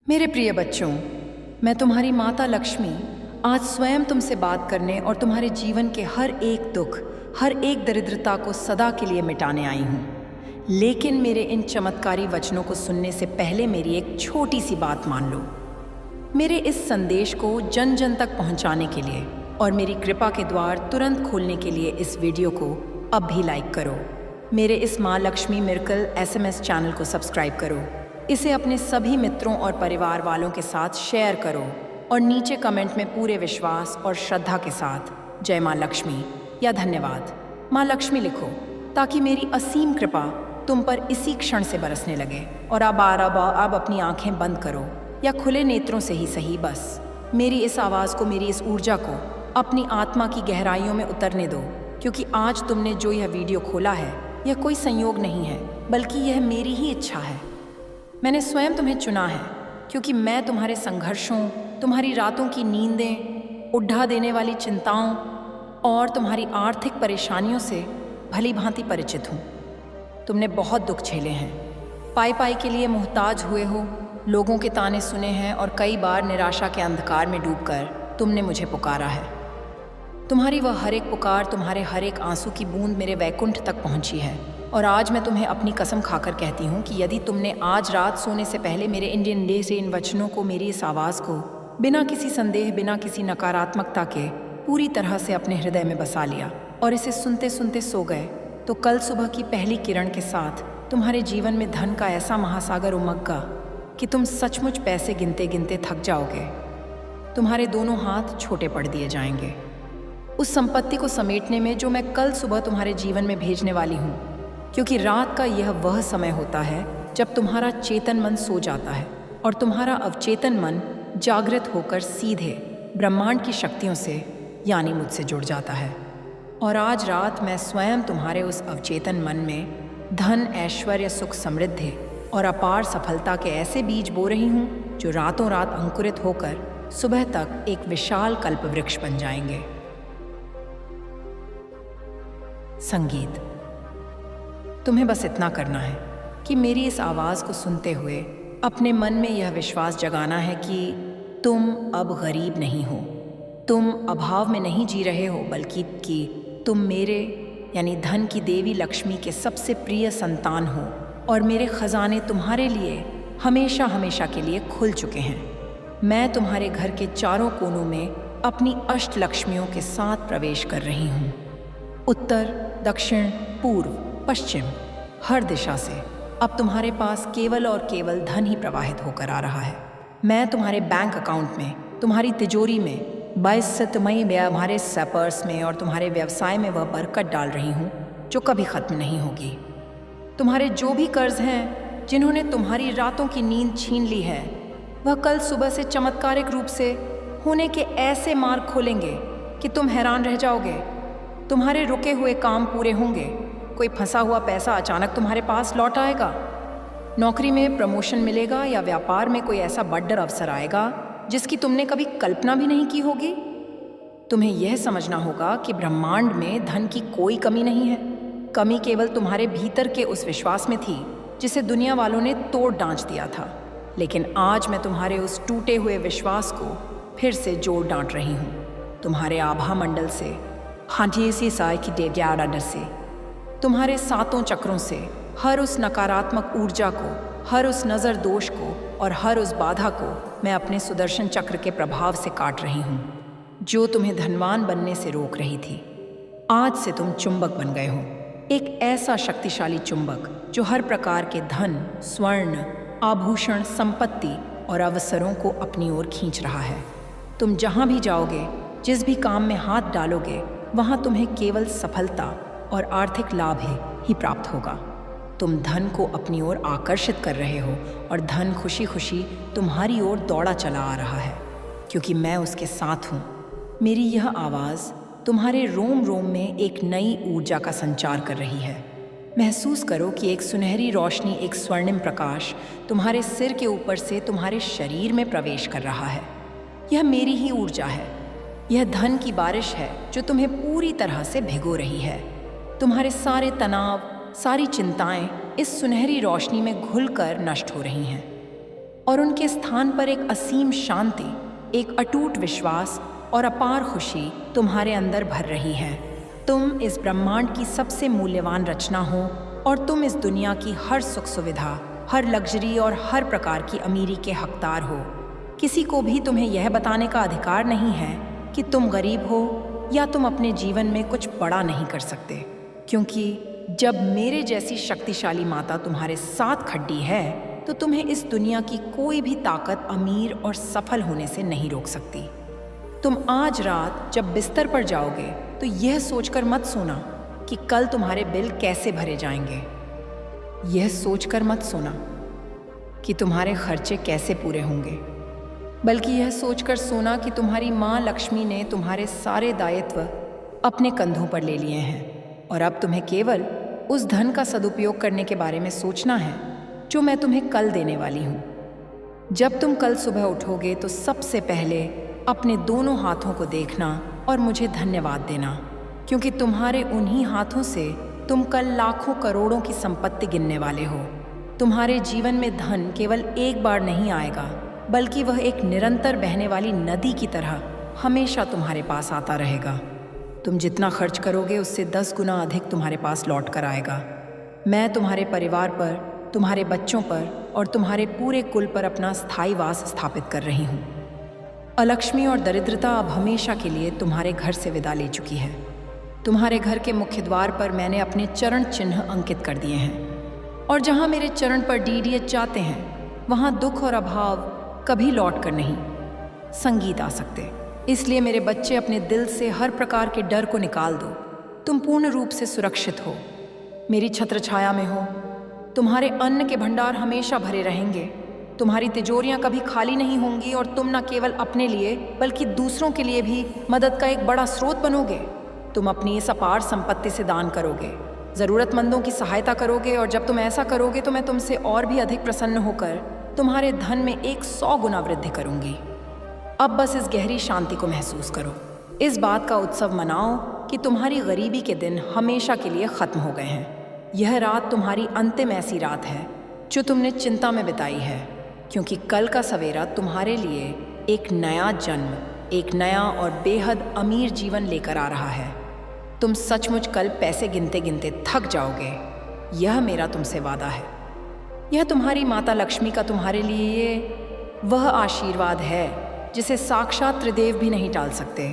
मेरे प्रिय बच्चों, मैं तुम्हारी माता लक्ष्मी आज स्वयं तुमसे बात करने और तुम्हारे जीवन के हर एक दुख, हर एक दरिद्रता को सदा के लिए मिटाने आई हूँ। लेकिन मेरे इन चमत्कारी वचनों को सुनने से पहले मेरी एक छोटी सी बात मान लो। मेरे इस संदेश को जन जन तक पहुँचाने के लिए और मेरी कृपा के द्वार तुरंत खोलने के लिए इस वीडियो को अब भी लाइक करो। मेरे इस माँ लक्ष्मी मिरेकल SMS चैनल को सब्सक्राइब करो। इसे अपने सभी मित्रों और परिवार वालों के साथ शेयर करो और नीचे कमेंट में पूरे विश्वास और श्रद्धा के साथ जय माँ लक्ष्मी या धन्यवाद माँ लक्ष्मी लिखो, ताकि मेरी असीम कृपा तुम पर इसी क्षण से बरसने लगे। और अब अपनी आंखें बंद करो या खुले नेत्रों से ही सही, बस मेरी इस आवाज़ को, मेरी इस ऊर्जा को अपनी आत्मा की गहराइयों में उतरने दो। क्योंकि आज तुमने जो यह वीडियो खोला है, यह कोई संयोग नहीं है, बल्कि यह मेरी ही इच्छा है। मैंने स्वयं तुम्हें चुना है क्योंकि मैं तुम्हारे संघर्षों, तुम्हारी रातों की नींदें, उड्ढा देने वाली चिंताओं और तुम्हारी आर्थिक परेशानियों से भली भांति परिचित हूँ। तुमने बहुत दुख झेले हैं, पाई के लिए मोहताज हुए हो, लोगों के ताने सुने हैं और कई बार निराशा के अंधकार में डूबकर तुमने मुझे पुकारा है। तुम्हारी वह हर एक पुकार, तुम्हारे हर एक आंसू की बूंद मेरे वैकुंठ तक पहुँची है। और आज मैं तुम्हें अपनी कसम खाकर कहती हूँ कि यदि तुमने आज रात सोने से पहले मेरे इंडियन डे से इन वचनों को, मेरी इस आवाज़ को बिना किसी संदेह, बिना किसी नकारात्मकता के पूरी तरह से अपने हृदय में बसा लिया और इसे सुनते सुनते सो गए, तो कल सुबह की पहली किरण के साथ तुम्हारे जीवन में धन का ऐसा महासागर उमगेगा कि तुम सचमुच पैसे गिनते गिनते थक जाओगे। तुम्हारे दोनों हाथ छोटे पड़ दिए जाएंगे उस संपत्ति को समेटने में जो मैं कल सुबह तुम्हारे जीवन में भेजने वाली हूँ। क्योंकि रात का यह वह समय होता है जब तुम्हारा चेतन मन सो जाता है और तुम्हारा अवचेतन मन जागृत होकर सीधे ब्रह्मांड की शक्तियों से यानी मुझसे जुड़ जाता है। और आज रात मैं स्वयं तुम्हारे उस अवचेतन मन में धन, ऐश्वर्य, सुख, समृद्धि और अपार सफलता के ऐसे बीज बो रही हूँ जो रातों रात अंकुरित होकर सुबह तक एक विशाल कल्प वृक्ष बन जाएंगे। संगीत। तुम्हें बस इतना करना है कि मेरी इस आवाज़ को सुनते हुए अपने मन में यह विश्वास जगाना है कि तुम अब गरीब नहीं हो, तुम अभाव में नहीं जी रहे हो, बल्कि कि तुम मेरे यानी धन की देवी लक्ष्मी के सबसे प्रिय संतान हो और मेरे खजाने तुम्हारे लिए हमेशा हमेशा के लिए खुल चुके हैं। मैं तुम्हारे घर के चारों कोनों में अपनी अष्ट लक्ष्मियों के साथ प्रवेश कर रही हूँ। उत्तर, दक्षिण, पूर्व, पश्चिम, हर दिशा से अब तुम्हारे पास केवल और केवल धन ही प्रवाहित होकर आ रहा है। मैं तुम्हारे बैंक अकाउंट में, तुम्हारी तिजोरी में, बहिस्थितमयी में, हमारे पर्स में और तुम्हारे व्यवसाय में वह बरकत डाल रही हूँ जो कभी खत्म नहीं होगी। तुम्हारे जो भी कर्ज हैं जिन्होंने तुम्हारी रातों की नींद छीन ली है, वह कल सुबह से चमत्कारिक रूप से होने के ऐसे मार्ग खोलेंगे कि तुम हैरान रह जाओगे। तुम्हारे रुके हुए काम पूरे होंगे, कोई फंसा हुआ पैसा अचानक तुम्हारे पास लौट आएगा, नौकरी में प्रमोशन मिलेगा या व्यापार में कोई ऐसा बड़ा अवसर आएगा जिसकी तुमने कभी कल्पना भी नहीं की होगी। तुम्हें यह समझना होगा कि ब्रह्मांड में धन की कोई कमी नहीं है। कमी केवल तुम्हारे भीतर के उस विश्वास में थी जिसे दुनिया वालों ने तोड़ डांच दिया था। लेकिन आज मैं तुम्हारे उस टूटे हुए विश्वास को फिर से जोड़ डांट रही हूँ। तुम्हारे आभा मंडल से, हाथी सी साय की डेग्याडर से, तुम्हारे सातों चक्रों से हर उस नकारात्मक ऊर्जा को, हर उस नज़र दोष को और हर उस बाधा को मैं अपने सुदर्शन चक्र के प्रभाव से काट रही हूँ जो तुम्हें धनवान बनने से रोक रही थी। आज से तुम चुंबक बन गए हो, एक ऐसा शक्तिशाली चुंबक जो हर प्रकार के धन, स्वर्ण, आभूषण, संपत्ति और अवसरों को अपनी ओर खींच रहा है। तुम जहाँ भी जाओगे, जिस भी काम में हाथ डालोगे, वहाँ तुम्हें केवल सफलता और आर्थिक लाभ ही प्राप्त होगा। तुम धन को अपनी ओर आकर्षित कर रहे हो और धन खुशी खुशी तुम्हारी ओर दौड़ा चला आ रहा है, क्योंकि मैं उसके साथ हूँ। मेरी यह आवाज़ तुम्हारे रोम रोम में एक नई ऊर्जा का संचार कर रही है। महसूस करो कि एक सुनहरी रोशनी, एक स्वर्णिम प्रकाश तुम्हारे सिर के ऊपर से तुम्हारे शरीर में प्रवेश कर रहा है। यह मेरी ही ऊर्जा है। यह धन की बारिश है जो तुम्हें पूरी तरह से भिगो रही है। तुम्हारे सारे तनाव, सारी चिंताएं इस सुनहरी रोशनी में घुलकर नष्ट हो रही हैं और उनके स्थान पर एक असीम शांति, एक अटूट विश्वास और अपार खुशी तुम्हारे अंदर भर रही है। तुम इस ब्रह्मांड की सबसे मूल्यवान रचना हो और तुम इस दुनिया की हर सुख सुविधा, हर लग्जरी और हर प्रकार की अमीरी के हकदार हो। किसी को भी तुम्हें यह बताने का अधिकार नहीं है कि तुम गरीब हो या तुम अपने जीवन में कुछ बड़ा नहीं कर सकते, क्योंकि जब मेरे जैसी शक्तिशाली माता तुम्हारे साथ खड़ी है तो तुम्हें इस दुनिया की कोई भी ताकत अमीर और सफल होने से नहीं रोक सकती। तुम आज रात जब बिस्तर पर जाओगे तो यह सोचकर मत सोना कि कल तुम्हारे बिल कैसे भरे जाएंगे। यह सोचकर मत सोना कि तुम्हारे खर्चे कैसे पूरे होंगे, बल्कि यह सोचकर सोना कि तुम्हारी माँ लक्ष्मी ने तुम्हारे सारे दायित्व अपने कंधों पर ले लिए हैं और अब तुम्हें केवल उस धन का सदुपयोग करने के बारे में सोचना है जो मैं तुम्हें कल देने वाली हूँ। जब तुम कल सुबह उठोगे तो सबसे पहले अपने दोनों हाथों को देखना और मुझे धन्यवाद देना, क्योंकि तुम्हारे उन्हीं हाथों से तुम कल लाखों करोड़ों की संपत्ति गिनने वाले हो। तुम्हारे जीवन में धन केवल एक बार नहीं आएगा, बल्कि वह एक निरंतर बहने वाली नदी की तरह हमेशा तुम्हारे पास आता रहेगा। तुम जितना खर्च करोगे उससे 10 गुना अधिक तुम्हारे पास लौट कर आएगा। मैं तुम्हारे परिवार पर, तुम्हारे बच्चों पर और तुम्हारे पूरे कुल पर अपना स्थायी वास स्थापित कर रही हूँ। अलक्ष्मी और दरिद्रता अब हमेशा के लिए तुम्हारे घर से विदा ले चुकी है। तुम्हारे घर के मुख्य द्वार पर मैंने अपने चरण चिन्ह अंकित कर दिए हैं और जहाँ मेरे चरण पर डीडीएच जाते हैं वहाँ दुख और अभाव कभी लौट कर नहीं संगीत आ सकते। इसलिए मेरे बच्चे, अपने दिल से हर प्रकार के डर को निकाल दो। तुम पूर्ण रूप से सुरक्षित हो, मेरी छत्र छाया में हो। तुम्हारे अन्न के भंडार हमेशा भरे रहेंगे। तुम्हारी तिजोरियां कभी खाली नहीं होंगी और तुम न केवल अपने लिए बल्कि दूसरों के लिए भी मदद का एक बड़ा स्रोत बनोगे। तुम अपनी इस अपार संपत्ति से दान करोगे, ज़रूरतमंदों की सहायता करोगे और जब तुम ऐसा करोगे तो मैं तुमसे और भी अधिक प्रसन्न होकर तुम्हारे धन में 100 गुना वृद्धि करूंगी। अब बस इस गहरी शांति को महसूस करो। इस बात का उत्सव मनाओ कि तुम्हारी गरीबी के दिन हमेशा के लिए ख़त्म हो गए हैं। यह रात तुम्हारी अंतिम ऐसी रात है जो तुमने चिंता में बिताई है, क्योंकि कल का सवेरा तुम्हारे लिए एक नया जन्म, एक नया और बेहद अमीर जीवन लेकर आ रहा है। तुम सचमुच कल पैसे गिनते गिनते थक जाओगे, यह मेरा तुमसे वादा है। यह तुम्हारी माता लक्ष्मी का तुम्हारे लिए वह आशीर्वाद है जिसे साक्षात त्रिदेव भी नहीं टाल सकते।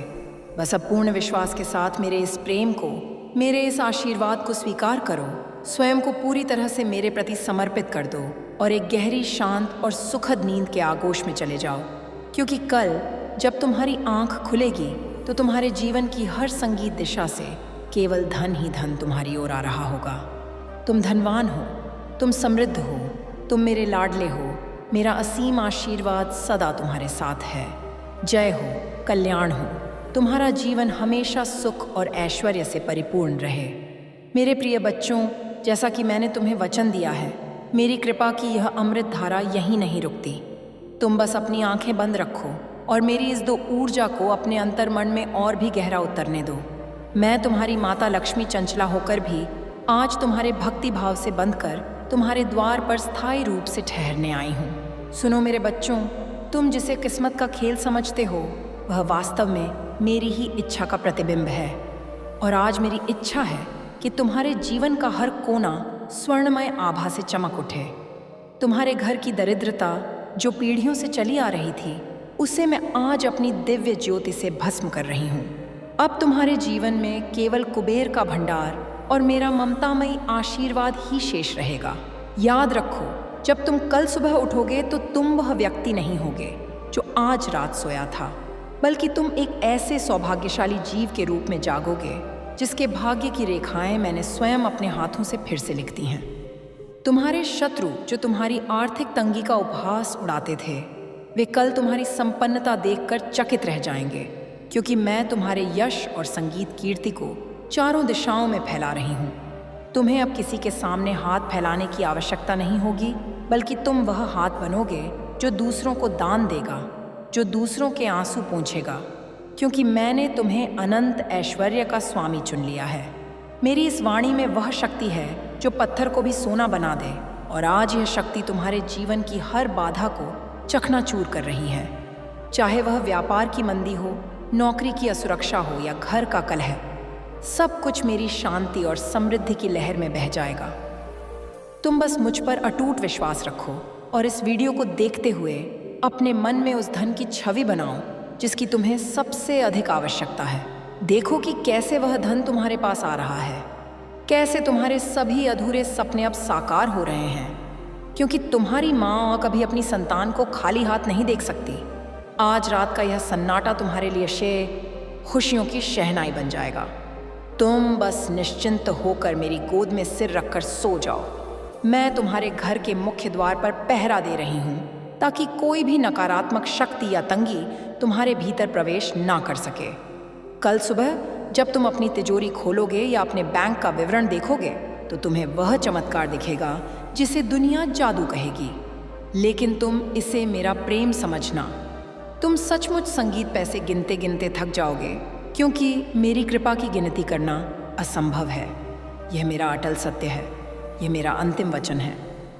बस अब पूर्ण विश्वास के साथ मेरे इस प्रेम को, मेरे इस आशीर्वाद को स्वीकार करो। स्वयं को पूरी तरह से मेरे प्रति समर्पित कर दो और एक गहरी, शांत और सुखद नींद के आगोश में चले जाओ, क्योंकि कल जब तुम्हारी आंख खुलेगी तो तुम्हारे जीवन की हर संगीत दिशा से केवल धन ही धन तुम्हारी ओर आ रहा होगा। तुम धनवान हो, तुम समृद्ध हो, तुम मेरे लाडले हो। मेरा असीम आशीर्वाद सदा तुम्हारे साथ है। जय हो, कल्याण हो, तुम्हारा जीवन हमेशा सुख और ऐश्वर्य से परिपूर्ण रहे। मेरे प्रिय बच्चों, जैसा कि मैंने तुम्हें वचन दिया है, मेरी कृपा की यह अमृत धारा यहीं नहीं रुकती। तुम बस अपनी आंखें बंद रखो और मेरी इस दो ऊर्जा को अपने अंतर्मन में और भी गहरा उतरने दो। मैं तुम्हारी माता लक्ष्मी चंचला होकर भी आज तुम्हारे भक्ति भाव से बंधकर तुम्हारे द्वार पर स्थायी रूप से ठहरने आई हूँ। सुनो मेरे बच्चों, तुम जिसे किस्मत का खेल समझते हो वह वास्तव में मेरी ही इच्छा का प्रतिबिंब है। और आज मेरी इच्छा है कि तुम्हारे जीवन का हर कोना स्वर्णमय आभा से चमक उठे। तुम्हारे घर की दरिद्रता जो पीढ़ियों से चली आ रही थी, उसे मैं आज अपनी दिव्य ज्योति से भस्म कर रही हूँ। अब तुम्हारे जीवन में केवल कुबेर का भंडार और मेरा ममतामयी आशीर्वाद ही शेष रहेगा। याद रखो, जब तुम कल सुबह उठोगे तो तुम वह व्यक्ति नहीं होगे जो आज रात सोया था, बल्कि तुम एक ऐसे सौभाग्यशाली जीव के रूप में जागोगे जिसके भाग्य की रेखाएं मैंने स्वयं अपने हाथों से फिर से लिख दी हैं। तुम्हारे शत्रु जो तुम्हारी आर्थिक तंगी का उपहास उड़ाते थे, वे कल तुम्हारी संपन्नता देखकर चकित रह जाएंगे, क्योंकि मैं तुम्हारे यश और संगीत कीर्ति को चारों दिशाओं में फैला रही हूँ। तुम्हें अब किसी के सामने हाथ फैलाने की आवश्यकता नहीं होगी, बल्कि तुम वह हाथ बनोगे जो दूसरों को दान देगा, जो दूसरों के आंसू पोंछेगा, क्योंकि मैंने तुम्हें अनंत ऐश्वर्य का स्वामी चुन लिया है। मेरी इस वाणी में वह शक्ति है जो पत्थर को भी सोना बना दे, और आज यह शक्ति तुम्हारे जीवन की हर बाधा को चकनाचूर कर रही है। चाहे वह व्यापार की मंदी हो, नौकरी की असुरक्षा हो या घर का कलह, सब कुछ मेरी शांति और समृद्धि की लहर में बह जाएगा। तुम बस मुझ पर अटूट विश्वास रखो और इस वीडियो को देखते हुए अपने मन में उस धन की छवि बनाओ जिसकी तुम्हें सबसे अधिक आवश्यकता है। देखो कि कैसे वह धन तुम्हारे पास आ रहा है, कैसे तुम्हारे सभी अधूरे सपने अब साकार हो रहे हैं, क्योंकि तुम्हारी माँ कभी अपनी संतान को खाली हाथ नहीं देख सकती। आज रात का यह सन्नाटा तुम्हारे लिए खुशियों की शहनाई बन जाएगा। तुम बस निश्चिंत होकर मेरी गोद में सिर रखकर सो जाओ। मैं तुम्हारे घर के मुख्य द्वार पर पहरा दे रही हूँ ताकि कोई भी नकारात्मक शक्ति या तंगी तुम्हारे भीतर प्रवेश ना कर सके। कल सुबह जब तुम अपनी तिजोरी खोलोगे या अपने बैंक का विवरण देखोगे तो तुम्हें वह चमत्कार दिखेगा जिसे दुनिया जादू कहेगी, लेकिन तुम इसे मेरा प्रेम समझना। तुम सचमुच संगीत पैसे गिनते गिनते थक जाओगे, क्योंकि मेरी कृपा की गिनती करना असंभव है। यह मेरा अटल सत्य है, यह मेरा अंतिम वचन है।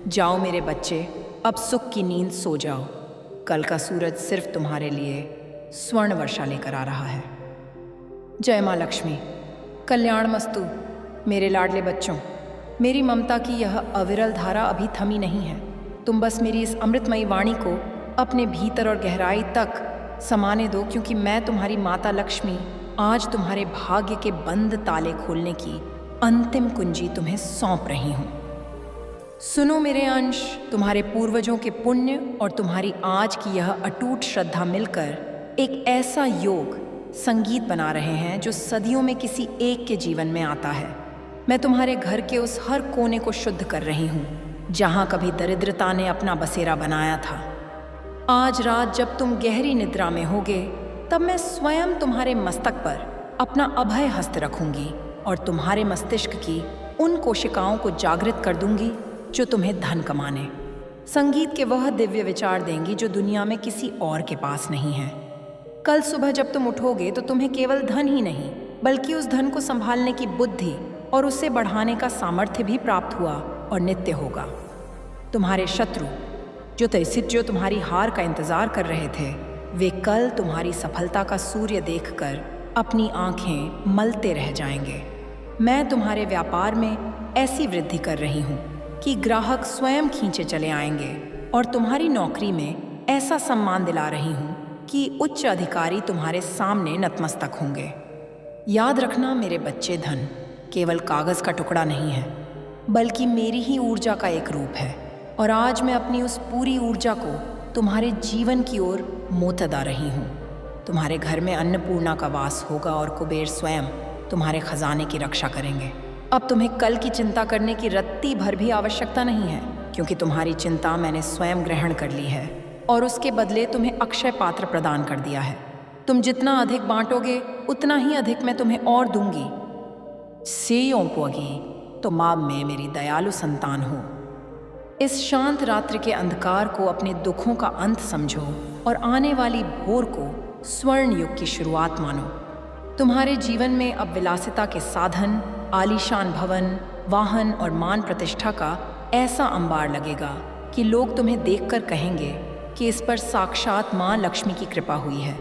जाओ मेरे बच्चे, अब सुख की नींद सो जाओ। कल का सूरज सिर्फ तुम्हारे लिए स्वर्ण वर्षा लेकर आ रहा है। जय माँ लक्ष्मी। कल्याणमस्तु मेरे लाडले बच्चों। मेरी ममता की यह अविरल धारा अभी थमी नहीं है। तुम बस मेरी इस अमृतमयी वाणी को अपने भीतर और गहराई तक समाने दो, क्योंकि मैं तुम्हारी माता लक्ष्मी आज तुम्हारे भाग्य के बंद ताले खोलने की अंतिम कुंजी तुम्हें सौंप रही हूँ। सुनो मेरे अंश, तुम्हारे पूर्वजों के पुण्य और तुम्हारी आज की यह अटूट श्रद्धा मिलकर एक ऐसा योग संगीत बना रहे हैं जो सदियों में किसी एक के जीवन में आता है। मैं तुम्हारे घर के उस हर कोने को शुद्ध कर रही हूँ जहाँ कभी दरिद्रता ने अपना बसेरा बनाया था। आज रात जब तुम गहरी निद्रा में होगे, तब मैं स्वयं तुम्हारे मस्तक पर अपना अभय हस्त रखूंगी और तुम्हारे मस्तिष्क की उन कोशिकाओं को जागृत कर दूंगी जो तुम्हें धन कमाने, संगीत के वह दिव्य विचार देंगी जो दुनिया में किसी और के पास नहीं है। कल सुबह जब तुम उठोगे तो तुम्हें केवल धन ही नहीं, बल्कि उस धन को संभालने की बुद्धि और उसे बढ़ाने का सामर्थ्य भी प्राप्त हुआ और नित्य होगा। तुम्हारे शत्रु जो तुम्हारी हार का इंतजार कर रहे थे, वे कल तुम्हारी सफलता का सूर्य देखकर अपनी आंखें मलते रह जाएंगे। मैं तुम्हारे व्यापार में ऐसी वृद्धि कर रही हूँ कि ग्राहक स्वयं खींचे चले आएंगे और तुम्हारी नौकरी में ऐसा सम्मान दिला रही हूँ कि उच्च अधिकारी तुम्हारे सामने नतमस्तक होंगे। याद रखना मेरे बच्चे, धन केवल कागज का टुकड़ा नहीं है, बल्कि मेरी ही ऊर्जा का एक रूप है। और आज मैं अपनी उस पूरी ऊर्जा को तुम्हारे जीवन की ओर मोतदा रही हूँ। तुम्हारे घर में अन्नपूर्णा का वास होगा और कुबेर स्वयं तुम्हारे खजाने की रक्षा करेंगे। अब तुम्हें कल की चिंता करने की रत्ती भर भी आवश्यकता नहीं है, क्योंकि तुम्हारी चिंता मैंने स्वयं ग्रहण कर ली है और उसके बदले तुम्हें अक्षय पात्र प्रदान कर दिया है। तुम जितना अधिक बांटोगे उतना ही अधिक मैं तुम्हें और दूंगी। सेयों पोगी तो माँ में मेरी दयालु संतान हो। इस शांत रात्रि के अंधकार को अपने दुखों का अंत समझो और आने वाली भोर को स्वर्ण युग की शुरुआत मानो। तुम्हारे जीवन में अब विलासिता के साधन, आलीशान भवन, वाहन और मान प्रतिष्ठा का ऐसा अंबार लगेगा कि लोग तुम्हें देखकर कहेंगे कि इस पर साक्षात माँ लक्ष्मी की कृपा हुई है।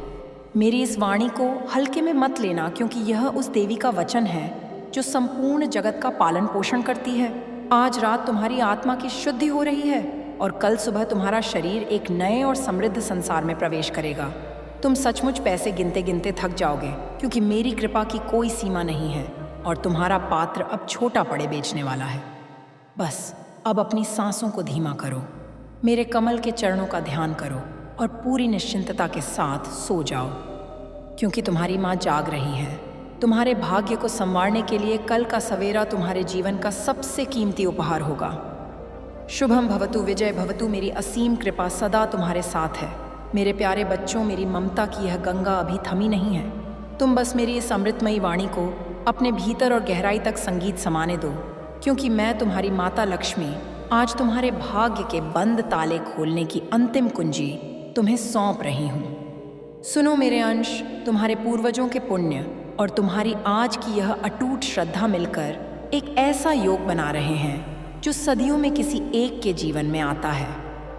मेरी इस वाणी को हल्के में मत लेना, क्योंकि यह उस देवी का वचन है जो संपूर्ण जगत का पालन पोषण करती है। आज रात तुम्हारी आत्मा की शुद्धि हो रही है और कल सुबह तुम्हारा शरीर एक नए और समृद्ध संसार में प्रवेश करेगा। तुम सचमुच पैसे गिनते गिनते थक जाओगे, क्योंकि मेरी कृपा की कोई सीमा नहीं है और तुम्हारा पात्र अब छोटा पड़े बेचने वाला है। बस अब अपनी सांसों को धीमा करो, मेरे कमल के चरणों का ध्यान करो और पूरी निश्चिंतता के साथ सो जाओ, क्योंकि तुम्हारी माँ जाग रही है। तुम्हारे भाग्य को संवारने के लिए कल का सवेरा तुम्हारे जीवन का सबसे कीमती उपहार होगा। शुभम भवतु, विजय भवतु। मेरी असीम कृपा सदा तुम्हारे साथ है। मेरे प्यारे बच्चों, मेरी ममता की यह गंगा अभी थमी नहीं है। तुम बस मेरी इस अमृतमयी वाणी को अपने भीतर और गहराई तक संगीत समाने दो, क्योंकि मैं तुम्हारी माता लक्ष्मी आज तुम्हारे भाग्य के बंद ताले खोलने की अंतिम कुंजी तुम्हें सौंप रही हूँ। सुनो मेरे अंश, तुम्हारे पूर्वजों के पुण्य और तुम्हारी आज की यह अटूट श्रद्धा मिलकर एक ऐसा योग बना रहे हैं जो सदियों में किसी एक के जीवन में आता है।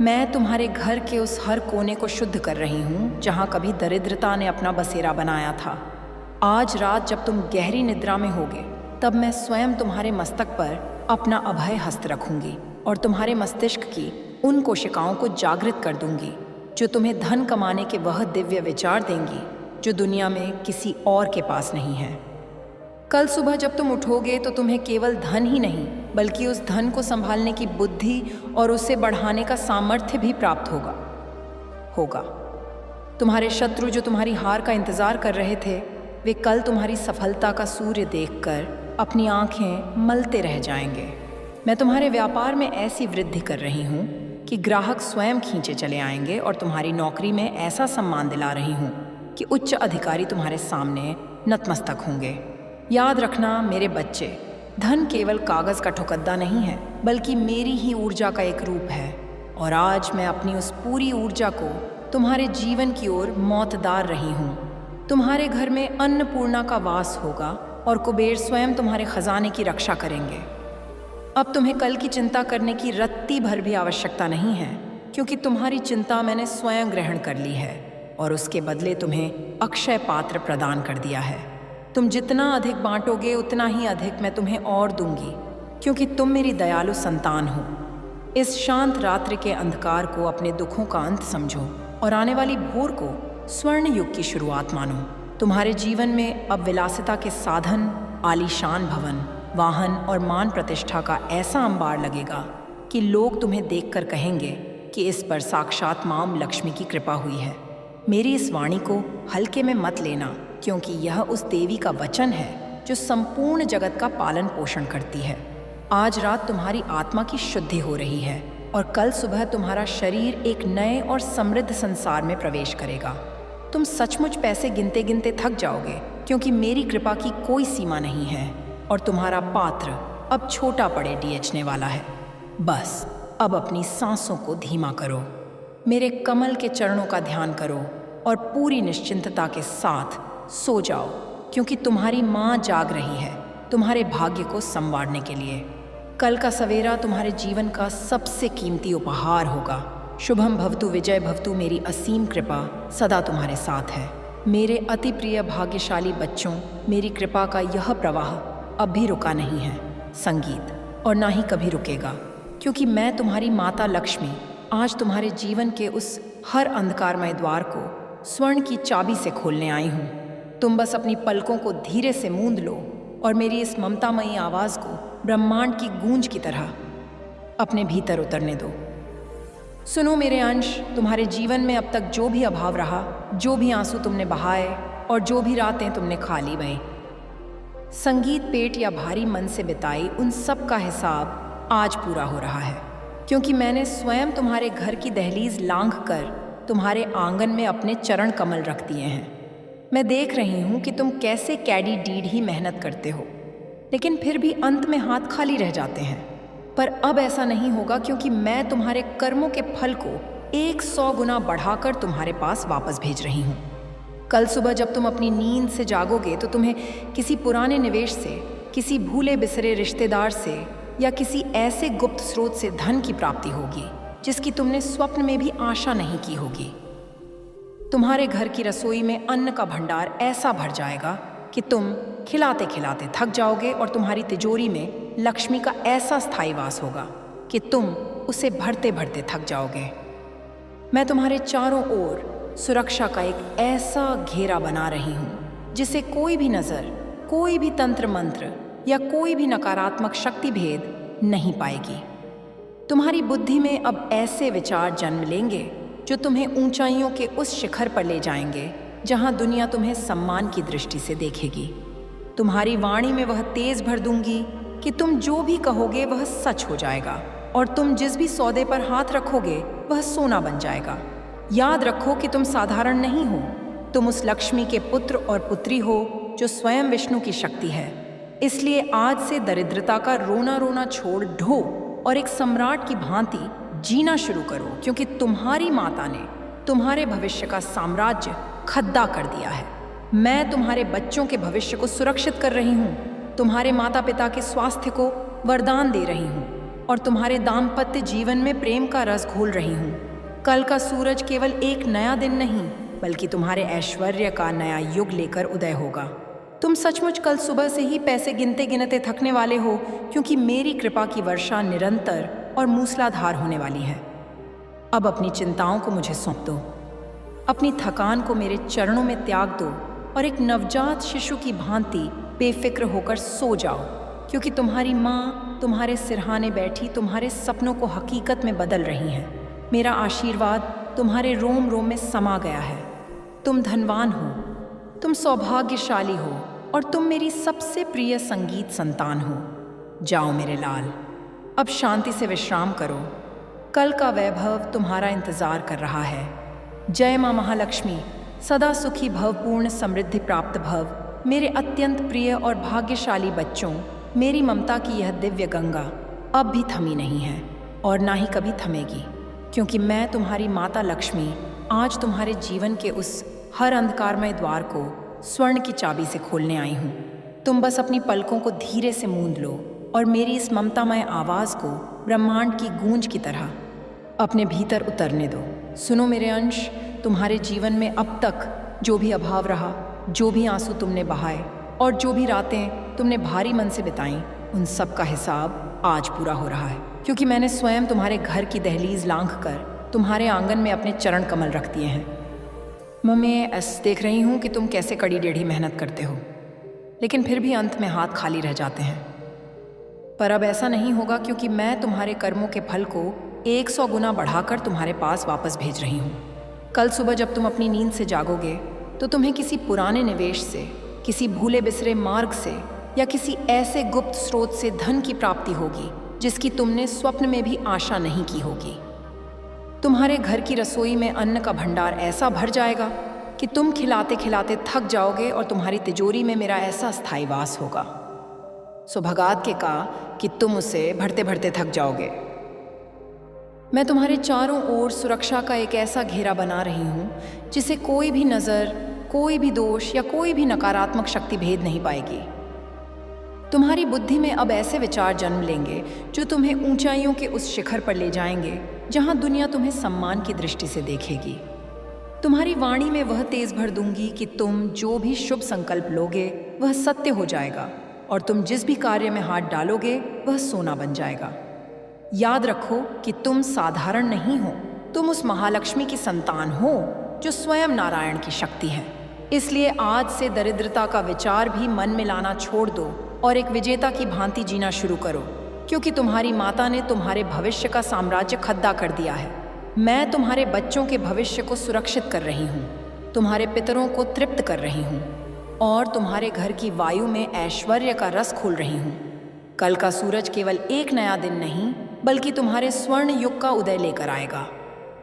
मैं तुम्हारे घर के उस हर कोने को शुद्ध कर रही हूँ जहाँ कभी दरिद्रता ने अपना बसेरा बनाया था। आज रात जब तुम गहरी निद्रा में होगे, तब मैं स्वयं तुम्हारे मस्तक पर अपना अभय हस्त रखूंगी और तुम्हारे मस्तिष्क की उन कोशिकाओं को जागृत कर दूंगी जो तुम्हें धन कमाने के वह दिव्य विचार देंगी जो दुनिया में किसी और के पास नहीं है। कल सुबह जब तुम उठोगे तो तुम्हें केवल धन ही नहीं बल्कि उस धन को संभालने की बुद्धि और उसे बढ़ाने का सामर्थ्य भी प्राप्त होगा। तुम्हारे शत्रु जो तुम्हारी हार का इंतजार कर रहे थे, वे कल तुम्हारी सफलता का सूर्य देखकर अपनी आंखें मलते रह जाएंगे। मैं तुम्हारे व्यापार में ऐसी वृद्धि कर रही हूँ कि ग्राहक स्वयं खींचे चले आएंगे और तुम्हारी नौकरी में ऐसा सम्मान दिला रही हूँ कि उच्च अधिकारी तुम्हारे सामने नतमस्तक होंगे। याद रखना मेरे बच्चे, धन केवल कागज का ठुकद्दा नहीं है बल्कि मेरी ही ऊर्जा का एक रूप है, और आज मैं अपनी उस पूरी ऊर्जा को तुम्हारे जीवन की ओर मौतदार रही हूँ। तुम्हारे घर में अन्नपूर्णा का वास होगा और कुबेर स्वयं तुम्हारे खजाने की रक्षा करेंगे। अब तुम्हें कल की चिंता करने की रत्ती भर भी आवश्यकता नहीं है, क्योंकि तुम्हारी चिंता मैंने स्वयं ग्रहण कर ली है और उसके बदले तुम्हें अक्षय पात्र प्रदान कर दिया है। तुम जितना अधिक बांटोगे उतना ही अधिक मैं तुम्हें और दूंगी, क्योंकि तुम मेरी दयालु संतान हो। इस शांत रात्रि के अंधकार को अपने दुखों का अंत समझो और आने वाली भोर को स्वर्ण युग की शुरुआत मानो। तुम्हारे जीवन में अब विलासिता के साधन, आलीशान भवन, वाहन और मान प्रतिष्ठा का ऐसा अंबार लगेगा कि लोग तुम्हें देखकर कहेंगे कि इस पर साक्षात मां लक्ष्मी की कृपा हुई है। मेरी इस वाणी को हल्के में मत लेना, क्योंकि यह उस देवी का वचन है जो संपूर्ण जगत का पालन पोषण करती है। आज रात तुम्हारी आत्मा की शुद्धि हो रही है और कल सुबह तुम्हारा शरीर एक नए और समृद्ध संसार में प्रवेश करेगा। तुम सचमुच पैसे गिनते गिनते थक जाओगे, क्योंकि मेरी कृपा की कोई सीमा नहीं है और तुम्हारा पात्र अब छोटा पड़े डीएचने वाला है। बस अब अपनी सांसों को धीमा करो, मेरे कमल के चरणों का ध्यान करो और पूरी निश्चिंतता के साथ सो जाओ, क्योंकि तुम्हारी माँ जाग रही है तुम्हारे भाग्य को संवारने के लिए। कल का सवेरा तुम्हारे जीवन का सबसे कीमती उपहार होगा। शुभम भवतु विजय भवतु मेरी असीम कृपा सदा तुम्हारे साथ है। मेरे अति प्रिय भाग्यशाली बच्चों, मेरी कृपा का यह प्रवाह अब भी रुका नहीं है संगीत, और ना ही कभी रुकेगा, क्योंकि मैं तुम्हारी माता लक्ष्मी आज तुम्हारे जीवन के उस हर अंधकारमय द्वार को स्वर्ण की चाबी से खोलने आई हूँ। तुम बस अपनी पलकों को धीरे से मूंद लो और मेरी इस ममतामयी आवाज़ को ब्रह्मांड की गूंज की तरह अपने भीतर उतरने दो। सुनो मेरे अंश, तुम्हारे जीवन में अब तक जो भी अभाव रहा, जो भी आंसू तुमने बहाए और जो भी रातें तुमने खाली गई, संगीत पेट या भारी मन से बिताई, उन सब का हिसाब आज पूरा हो रहा है, क्योंकि मैंने स्वयं तुम्हारे घर की दहलीज लांघ कर तुम्हारे आंगन में अपने चरण कमल रख दिए हैं। मैं देख रही हूँ कि तुम कैसे कैडी डीड ही मेहनत करते हो, लेकिन फिर भी अंत में हाथ खाली रह जाते हैं। पर अब ऐसा नहीं होगा, क्योंकि मैं तुम्हारे कर्मों के फल को 100 गुना बढ़ाकर तुम्हारे पास वापस भेज रही हूँ। कल सुबह जब तुम अपनी नींद से जागोगे तो तुम्हें किसी पुराने निवेश से, किसी भूले बिसरे रिश्तेदार से या किसी ऐसे गुप्त स्रोत से धन की प्राप्ति होगी जिसकी तुमने स्वप्न में भी आशा नहीं की होगी। तुम्हारे घर की रसोई में अन्न का भंडार ऐसा भर जाएगा कि तुम खिलाते खिलाते थक जाओगे और तुम्हारी तिजोरी में लक्ष्मी का ऐसा स्थायी वास होगा कि तुम उसे भरते भरते थक जाओगे। मैं तुम्हारे चारों ओर सुरक्षा का एक ऐसा घेरा बना रही हूँ जिसे कोई भी नज़र, कोई भी तंत्र मंत्र या कोई भी नकारात्मक शक्ति भेद नहीं पाएगी। तुम्हारी बुद्धि में अब ऐसे विचार जन्म लेंगे जो तुम्हें ऊंचाइयों के उस शिखर पर ले जाएंगे जहां दुनिया तुम्हें सम्मान की दृष्टि से देखेगी। तुम्हारी वाणी में वह तेज भर दूंगी कि तुम जो भी कहोगे वह सच हो जाएगा और तुम जिस भी सौदे पर हाथ रखोगे वह सोना बन जाएगा। याद रखो कि तुम साधारण नहीं हो, तुम उस लक्ष्मी के पुत्र और पुत्री हो जो स्वयं विष्णु की शक्ति है। इसलिए आज से दरिद्रता का रोना रोना छोड़ ढो और एक सम्राट की भांति जीना शुरू करो, क्योंकि तुम्हारी माता ने तुम्हारे भविष्य का साम्राज्य खद्दा कर दिया है। मैं तुम्हारे बच्चों के भविष्य को सुरक्षित कर रही हूँ, तुम्हारे माता पिता के स्वास्थ्य को वरदान दे रही हूँ। और तुम्हारे दाम्पत्य जीवन में प्रेम का रस घोल रही हूँ। कल का सूरज केवल एक नया दिन नहीं, बल्कि तुम्हारे ऐश्वर्य का नया युग लेकर उदय होगा। तुम सचमुच कल सुबह से ही पैसे गिनते गिनते थकने वाले हो, क्योंकि मेरी कृपा की वर्षा निरंतर और मूसलाधार होने वाली है। अब अपनी चिंताओं को मुझे सौंप दो, अपनी थकान को मेरे चरणों में त्याग दो और एक नवजात शिशु की भांति बेफिक्र होकर सो जाओ, क्योंकि तुम्हारी माँ तुम्हारे सिरहाने बैठी तुम्हारे सपनों को हकीकत में बदल रही है। मेरा आशीर्वाद तुम्हारे रोम रोम में समा गया है। तुम धनवान हो, तुम सौभाग्यशाली हो और तुम मेरी सबसे प्रिय संगीत संतान हो। जाओ मेरे लाल, अब शांति से विश्राम करो। कल का वैभव तुम्हारा इंतजार कर रहा है। जय माँ महालक्ष्मी, सदा सुखी भव, पूर्ण समृद्धि प्राप्त भव। मेरे अत्यंत प्रिय और भाग्यशाली बच्चों, मेरी ममता की यह दिव्य गंगा अब भी थमी नहीं है और ना ही कभी थमेगी, क्योंकि मैं तुम्हारी माता लक्ष्मी आज तुम्हारे जीवन के उस हर अंधकारमय द्वार को स्वर्ण की चाबी से खोलने आई हूँ। तुम बस अपनी पलकों को धीरे से मूंद लो और मेरी इस ममतामय आवाज़ को ब्रह्मांड की गूंज की तरह अपने भीतर उतरने दो। सुनो मेरे अंश, तुम्हारे जीवन में अब तक जो भी अभाव रहा, जो भी आंसू तुमने बहाए और जो भी रातें तुमने भारी मन से बिताईं, उन सब का हिसाब आज पूरा हो रहा है, क्योंकि मैंने स्वयं तुम्हारे घर की दहलीज लांघ कर तुम्हारे आंगन में अपने चरण कमल रख दिए हैं। मैं देख रही हूँ कि तुम कैसे कड़ी टेढ़ी मेहनत करते हो, लेकिन फिर भी अंत में हाथ खाली रह जाते हैं। पर अब ऐसा नहीं होगा, क्योंकि मैं तुम्हारे कर्मों के फल को 100 गुना बढ़ाकर तुम्हारे पास वापस भेज रही हूँ। कल सुबह जब तुम अपनी नींद से जागोगे तो तुम्हें किसी पुराने निवेश से, किसी भूले बिसरे मार्ग से या किसी ऐसे गुप्त स्रोत से धन की प्राप्ति होगी जिसकी तुमने स्वप्न में भी आशा नहीं की होगी। तुम्हारे घर की रसोई में अन्न का भंडार ऐसा भर जाएगा कि तुम खिलाते खिलाते थक जाओगे और तुम्हारी तिजोरी में मेरा ऐसा स्थायी वास होगा, सुभगात के कहा कि तुम उसे भरते भरते थक जाओगे। मैं तुम्हारे चारों ओर सुरक्षा का एक ऐसा घेरा बना रही हूँ जिसे कोई भी नज़र, कोई भी दोष या कोई भी नकारात्मक शक्ति भेद नहीं पाएगी। तुम्हारी बुद्धि में अब ऐसे विचार जन्म लेंगे जो तुम्हें ऊंचाइयों के उस शिखर पर ले जाएंगे जहां दुनिया तुम्हें सम्मान की दृष्टि से देखेगी। तुम्हारी वाणी में वह तेज भर दूंगी कि तुम जो भी शुभ संकल्प लोगे वह सत्य हो जाएगा और तुम जिस भी कार्य में हाथ डालोगे वह सोना बन जाएगा। याद रखो कि तुम साधारण नहीं हो, तुम उस महालक्ष्मी की संतान हो जो स्वयं नारायण की शक्ति है। इसलिए आज से दरिद्रता का विचार भी मन में लाना छोड़ दो और एक विजेता की भांति जीना शुरू करो, क्योंकि तुम्हारी माता ने तुम्हारे भविष्य का साम्राज्य खद्दा कर दिया है। मैं तुम्हारे बच्चों के भविष्य को सुरक्षित कर रही हूँ, तुम्हारे पितरों को तृप्त कर रही हूँ और तुम्हारे घर की वायु में ऐश्वर्य का रस खोल रही हूँ। कल का सूरज केवल एक नया दिन नहीं, बल्कि तुम्हारे स्वर्ण युग का उदय लेकर आएगा।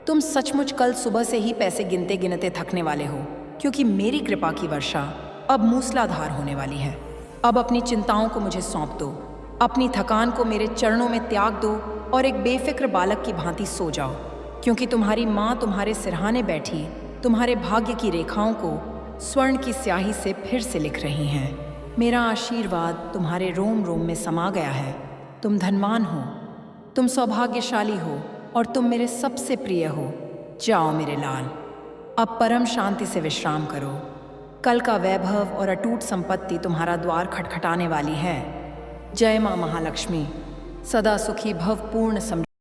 तुम सचमुच कल सुबह से ही पैसे गिनते गिनते थकने वाले हो, क्योंकि मेरी कृपा की वर्षा अब मूसलाधार होने वाली है। अब अपनी चिंताओं को मुझे सौंप दो, अपनी थकान को मेरे चरणों में त्याग दो और एक बेफिक्र बालक की भांति सो जाओ, क्योंकि तुम्हारी माँ तुम्हारे सिरहाने बैठी तुम्हारे भाग्य की रेखाओं को स्वर्ण की स्याही से फिर से लिख रही हैं। मेरा आशीर्वाद तुम्हारे रोम रोम में समा गया है। तुम धनवान हो, तुम सौभाग्यशाली हो और तुम मेरे सबसे प्रिय हो। जाओ मेरे लाल, अब परम शांति से विश्राम करो। कल का वैभव और अटूट संपत्ति तुम्हारा द्वार खटखटाने वाली है। जय माँ महालक्ष्मी, सदा सुखी भव, पूर्ण समृद्धि।